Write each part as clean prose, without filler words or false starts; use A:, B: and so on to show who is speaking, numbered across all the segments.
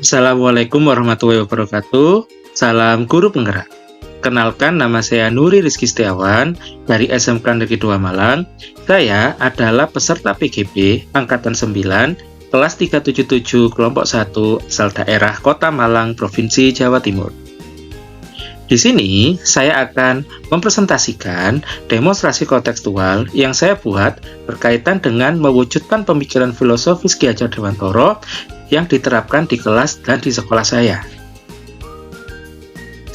A: Assalamualaikum warahmatullahi wabarakatuh. Salam guru penggerak. Kenalkan, nama saya Nuri Rizky Setiawan dari SMK Negeri 2 Malang. Saya adalah peserta PGB Angkatan 9, kelas 377 kelompok 1 asal daerah Kota Malang, Provinsi Jawa Timur. Di sini, saya akan mempresentasikan demonstrasi kontekstual yang saya buat berkaitan dengan mewujudkan pemikiran filosofis Ki Hajar Dewantara yang diterapkan di kelas dan di sekolah saya.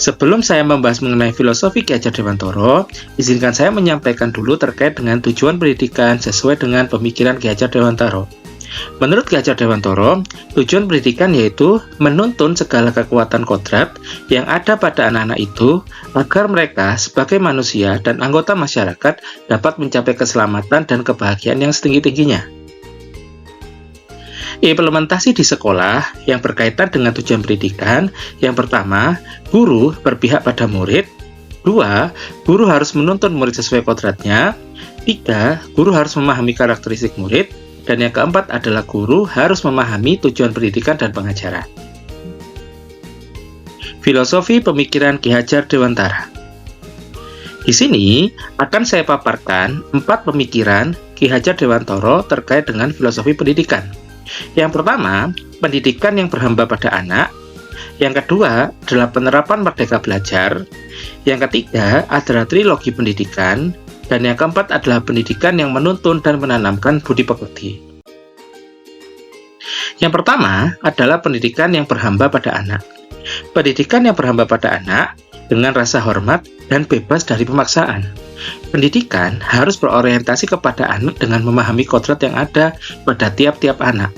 A: Sebelum saya membahas mengenai filosofi Ki Hajar Dewantara, izinkan saya menyampaikan dulu terkait dengan tujuan pendidikan sesuai dengan pemikiran Ki Hajar Dewantara. Menurut Ki Hajar Dewantara, tujuan pendidikan yaitu menuntun segala kekuatan kodrat yang ada pada anak-anak itu agar mereka sebagai manusia dan anggota masyarakat dapat mencapai keselamatan dan kebahagiaan yang setinggi-tingginya. Implementasi di sekolah yang berkaitan dengan tujuan pendidikan, yang pertama, guru berpihak pada murid. 2. Guru harus menuntun murid sesuai kodratnya. 3. Guru harus memahami karakteristik murid. Dan yang keempat adalah guru harus memahami tujuan pendidikan dan pengajaran. Filosofi pemikiran Ki Hajar Dewantara. Di sini akan saya paparkan 4 pemikiran Ki Hajar Dewantara terkait dengan filosofi pendidikan. Yang pertama, pendidikan yang berhamba pada anak. Yang kedua adalah penerapan merdeka belajar. Yang ketiga adalah trilogi pendidikan. Dan yang keempat adalah pendidikan yang menuntun dan menanamkan budi pekerti. Yang pertama adalah pendidikan yang berhamba pada anak. Pendidikan yang berhamba pada anak dengan rasa hormat dan bebas dari pemaksaan. Pendidikan harus berorientasi kepada anak dengan memahami kodrat yang ada pada tiap-tiap anak.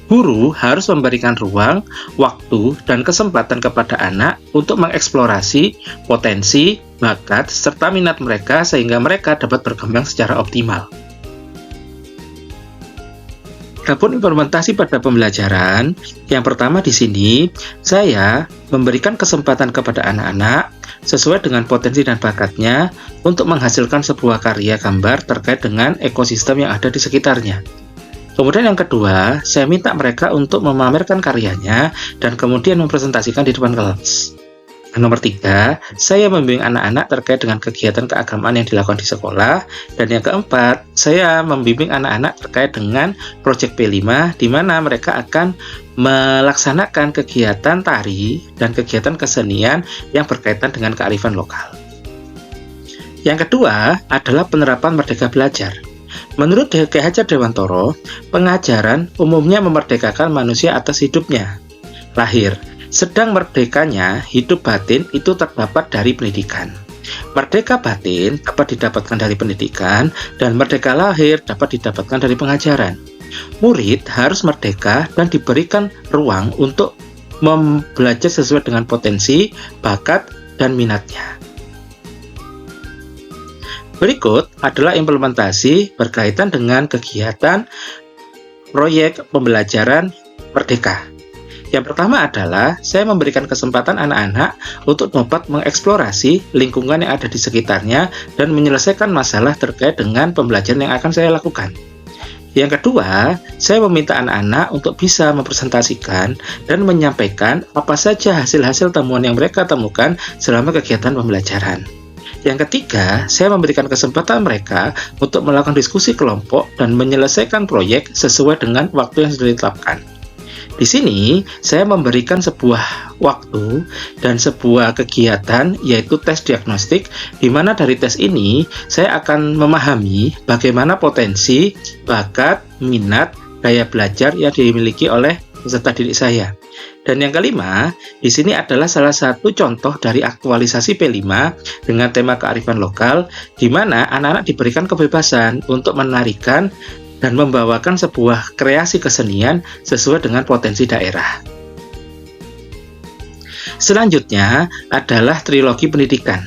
A: Guru harus memberikan ruang, waktu, dan kesempatan kepada anak untuk mengeksplorasi potensi, bakat, serta minat mereka sehingga mereka dapat berkembang secara optimal. Adapun implementasi pada pembelajaran, yang pertama di sini, saya memberikan kesempatan kepada anak-anak sesuai dengan potensi dan bakatnya untuk menghasilkan sebuah karya gambar terkait dengan ekosistem yang ada di sekitarnya. Kemudian yang kedua, saya minta mereka untuk memamerkan karyanya dan kemudian mempresentasikan di depan kelas. Nomor 3, saya membimbing anak-anak terkait dengan kegiatan keagamaan yang dilakukan di sekolah. Dan yang keempat, saya membimbing anak-anak terkait dengan proyek P5, di mana mereka akan melaksanakan kegiatan tari dan kegiatan kesenian yang berkaitan dengan kearifan lokal. Yang kedua adalah penerapan merdeka belajar. Menurut Ki Hajar Dewantara, pengajaran umumnya memerdekakan manusia atas hidupnya, lahir. Sedang merdekanya hidup batin itu terdapat dari pendidikan. Merdeka batin dapat didapatkan dari pendidikan, dan merdeka lahir dapat didapatkan dari pengajaran. Murid harus merdeka dan diberikan ruang untuk belajar sesuai dengan potensi, bakat, dan minatnya. Berikut adalah implementasi berkaitan dengan kegiatan proyek pembelajaran merdeka. Yang pertama adalah saya memberikan kesempatan anak-anak untuk dapat mengeksplorasi lingkungan yang ada di sekitarnya dan menyelesaikan masalah terkait dengan pembelajaran yang akan saya lakukan. Yang kedua, saya meminta anak-anak untuk bisa mempresentasikan dan menyampaikan apa saja hasil-hasil temuan yang mereka temukan selama kegiatan pembelajaran. Yang ketiga, saya memberikan kesempatan mereka untuk melakukan diskusi kelompok dan menyelesaikan proyek sesuai dengan waktu yang sudah ditetapkan. Di sini, saya memberikan sebuah waktu dan sebuah kegiatan, yaitu tes diagnostik, di mana dari tes ini, saya akan memahami bagaimana potensi, bakat, minat, daya belajar yang dimiliki oleh peserta didik saya. Dan yang kelima, di sini adalah salah satu contoh dari aktualisasi P5 dengan tema kearifan lokal, di mana anak-anak diberikan kebebasan untuk menarikan dan membawakan sebuah kreasi kesenian sesuai dengan potensi daerah. Selanjutnya adalah trilogi pendidikan.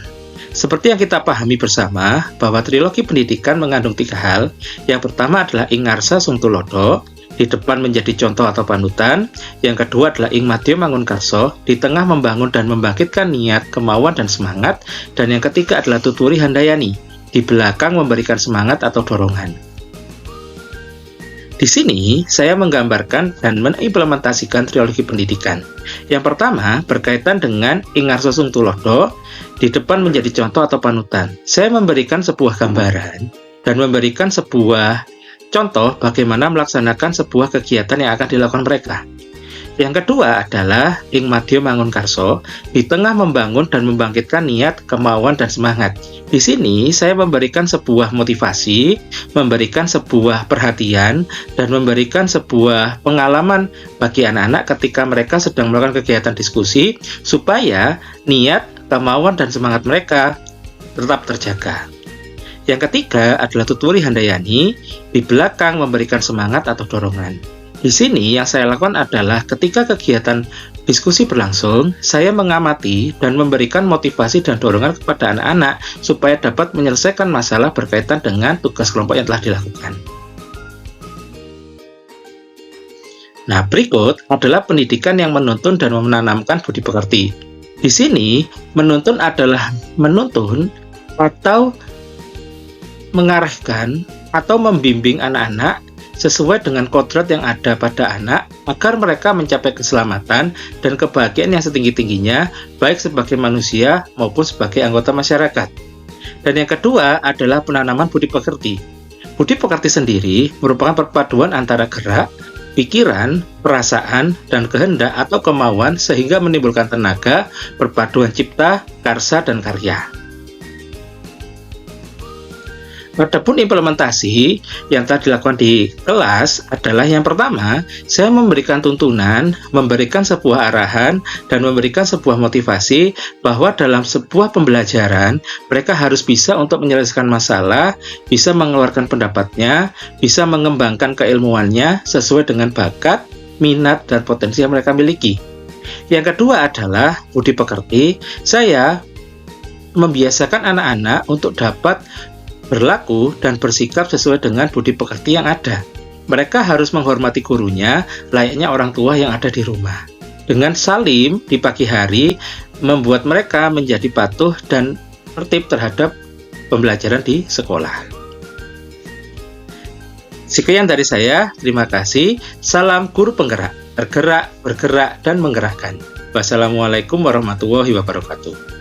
A: Seperti yang kita pahami bersama, bahwa trilogi pendidikan mengandung 3 hal. Yang pertama adalah ing ngarsa sung tulodo, di depan menjadi contoh atau panutan. Yang kedua adalah ing madya mangun karso, di tengah membangun dan membangkitkan niat, kemauan, dan semangat. Dan yang ketiga adalah tuturi handayani, di belakang memberikan semangat atau dorongan. Di sini, saya menggambarkan dan mengimplementasikan trilogi pendidikan. Yang pertama, berkaitan dengan Ingarso Sung Tulodo, di depan menjadi contoh atau panutan. Saya memberikan sebuah gambaran dan memberikan sebuah contoh bagaimana melaksanakan sebuah kegiatan yang akan dilakukan mereka. Yang kedua adalah Ing Madya Mangun Karso, di tengah membangun dan membangkitkan niat, kemauan, dan semangat. Di sini saya memberikan sebuah motivasi, memberikan sebuah perhatian, dan memberikan sebuah pengalaman bagi anak-anak ketika mereka sedang melakukan kegiatan diskusi, supaya niat, kemauan, dan semangat mereka tetap terjaga. Yang ketiga adalah Tutwuli Handayani, di belakang memberikan semangat atau dorongan. Di sini yang saya lakukan adalah ketika kegiatan diskusi berlangsung, saya mengamati dan memberikan motivasi dan dorongan kepada anak-anak supaya dapat menyelesaikan masalah berkaitan dengan tugas kelompok yang telah dilakukan. Nah, berikut adalah pendidikan yang menuntun dan menanamkan budi pekerti. Di sini, menuntun adalah menuntun atau mengarahkan atau membimbing anak-anak sesuai dengan kodrat yang ada pada anak agar mereka mencapai keselamatan dan kebahagiaan yang setinggi-tingginya baik sebagai manusia maupun sebagai anggota masyarakat. Dan yang kedua adalah penanaman budi pekerti. Budi pekerti sendiri merupakan perpaduan antara gerak, pikiran, perasaan, dan kehendak atau kemauan sehingga menimbulkan tenaga, perpaduan cipta, karsa, dan karya. Adapun implementasi yang telah dilakukan di kelas adalah yang pertama, saya memberikan tuntunan, memberikan sebuah arahan, dan memberikan sebuah motivasi bahwa dalam sebuah pembelajaran, mereka harus bisa untuk menyelesaikan masalah, bisa mengeluarkan pendapatnya, bisa mengembangkan keilmuannya sesuai dengan bakat, minat, dan potensi yang mereka miliki. Yang kedua adalah budi pekerti. Saya membiasakan anak-anak untuk dapat berlaku dan bersikap sesuai dengan budi pekerti yang ada. Mereka harus menghormati gurunya layaknya orang tua yang ada di rumah. Dengan salim di pagi hari, membuat mereka menjadi patuh dan tertib terhadap pembelajaran di sekolah. Sekian dari saya, terima kasih. Salam guru penggerak, bergerak, dan menggerakkan. Wassalamualaikum warahmatullahi wabarakatuh.